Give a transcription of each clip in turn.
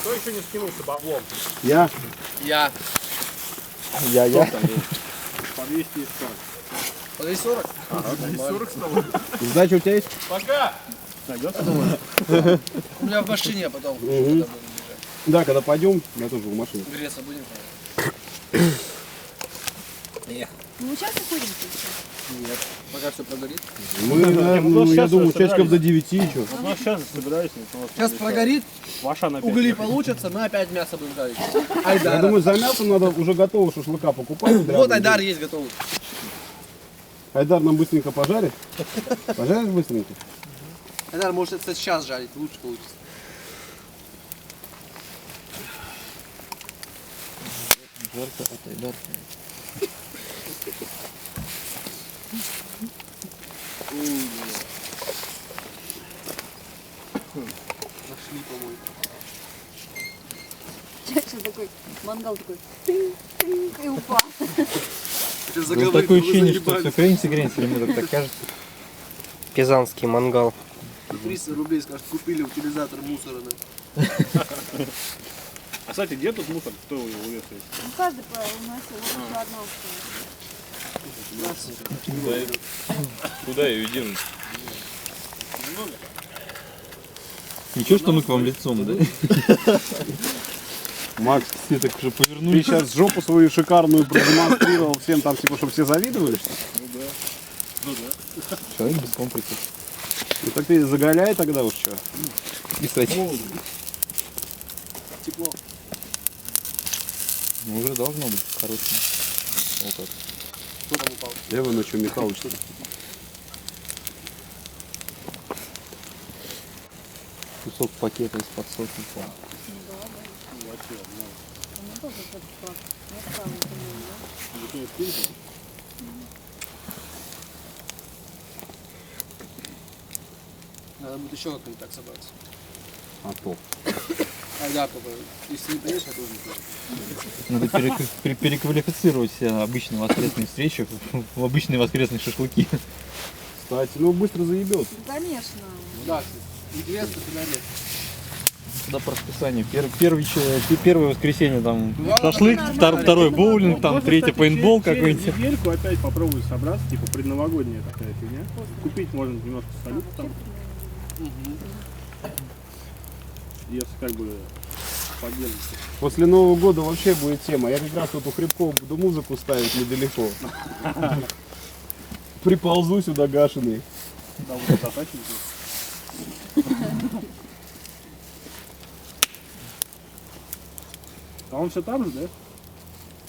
Кто еще не скинулся баблом? Я. Я. По 240. По 240? Ага, 240 стало. Сдача у тебя есть? Пока! Найдется? У меня в машине, а потом когда будем бежать. Да, когда пойдем, я тоже в машине. Греться будем. Мы сейчас уходим сейчас? Нет. Пока все прогорит. Мы, наверное, я думаю, часиков до 9 еще. Ну, сейчас собираюсь. Сейчас прогорит, Ваша на угли получатся, мы опять мясо будем жарить. Я Айдар. думаю, за мясом надо уже готового шашлыка покупать. Вот Айдар есть готовый. Айдар нам быстренько пожарит. Пожаришь быстренько? Айдар, может это сейчас жарить, лучше получится. Жарко от Айдар. Нашли, по-моему. Сейчас такой мангал такой. Тынь, и упал. Ну, такое ощущение, что все кренится, мне так кажется. Пизанский мангал. 300 рублей, скажет, купили утилизатор мусора. А, кстати, где тут мусор? Кто его увез? Ну, каждый уносил вот еще одного. Куда ее идем? Ничего, что мы к вам лицом, да? Макс, Все так уже ты повернулись. сейчас жопу свою шикарную продемонстрировал всем там, типа, чтобы все завидовали, что ли? Человек без комплексов. Ну так ты заголяй тогда уж что. Писать. Тепло. Ну, уже должно быть хорошим. Вот так. Кто там упал? Я вы что, Михалыч, что ли? Кусок пакета из-под сока упал. Ну, тоже этот факт. Вот правильно, по-моему, да? Надо будет еще как-нибудь так собраться. А то. Айдар, если не приедешь, я тоже не приеду. Надо переквалифицировать все обычные воскресные встречи в обычные воскресные шашлыки. Кстати, ну быстро заебет. Ну, конечно. Да, интересно, финале. Да, по расписанию. Первое воскресенье там Да, шашлык, нормально. второй боулинг, там Можно, третий кстати, пейнтбол через какой-нибудь. недельку опять попробую собраться, типа предновогодняя такая фигня. Купить можно немножко салют там, если как бы поддерживать. После Нового года вообще будет тема. Я как раз вот у Хребкова буду музыку ставить недалеко. Приползу сюда гашеный. Да, вот это атачники. А он все там же, да?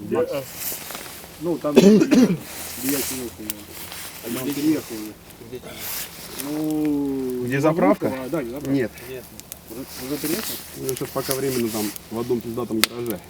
Макс? Ну, там где я кинулся. А он переехал. Ну, Где заправка? Вокруг, да, где заправка. Нет. Уже переехал? Ну, сейчас пока временно там в одном пиздатом гараже.